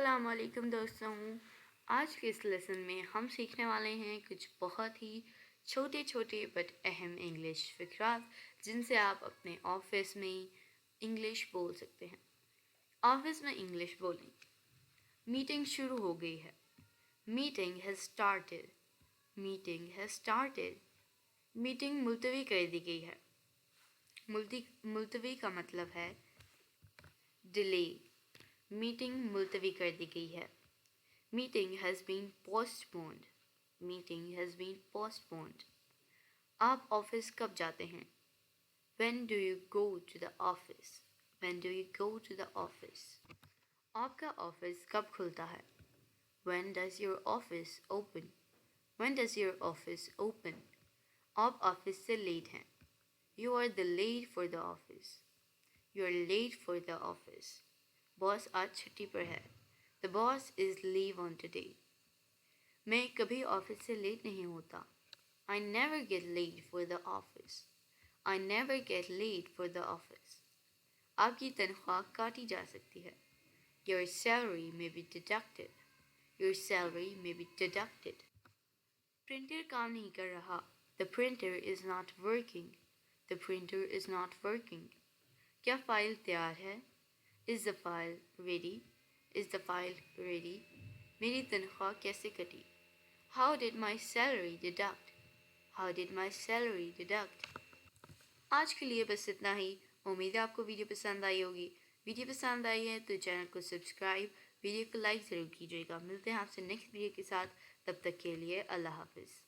السلام علیکم دوستوں، آج کے اس لیسن میں ہم سیکھنے والے ہیں کچھ بہت ہی چھوٹے چھوٹے بٹ اہم انگلش فقرات جن سے آپ اپنے آفس میں انگلش بول سکتے ہیں۔ آفس میں انگلش بولیں۔ میٹنگ شروع ہو گئی ہے۔ Meeting has started. Meeting has started. Meeting ملتوی کر دی گئی ہے۔ ملتوی کا مطلب ہے ڈیلے۔ میٹنگ ملتوی کر دی گئی ہے۔ Meeting has been postponed. Meeting has been postponed. آپ آفس کب جاتے ہیں؟ When do you go to the office? When do you go to the office? آپ کا آفس کب کھلتا ہے؟ When does your office open? When does your office open? آپ آفس سے لیٹ ہیں۔ You are the late for the office. You are late for the office. باس آج چھٹی پر ہے۔ The boss is leave on today. میں کبھی office سے late نہیں ہوتا۔ I never get late for the office. I never get late for the office. آپ کی تنخواہ کاٹی جا سکتی ہے۔ Your salary may be deducted. Your salary may be deducted. Printer کام نہیں کر رہا۔ The printer is not working. The printer is not working. کیا فائل تیار ہے؟ Is the file ready? Is the file ready? میری تنخواہ کیسے کٹی؟ How did my salary deduct? How did my salary deduct? آج کے لیے بس اتنا ہی۔ امید ہے آپ کو ویڈیو پسند آئی ہوگی۔ ویڈیو پسند آئی ہے تو چینل کو سبسکرائب، ویڈیو کو لائک ضرور کیجیے گا۔ ملتے ہیں آپ سے نیکسٹ ویڈیو کے ساتھ، تب تک کے لیے اللہ حافظ۔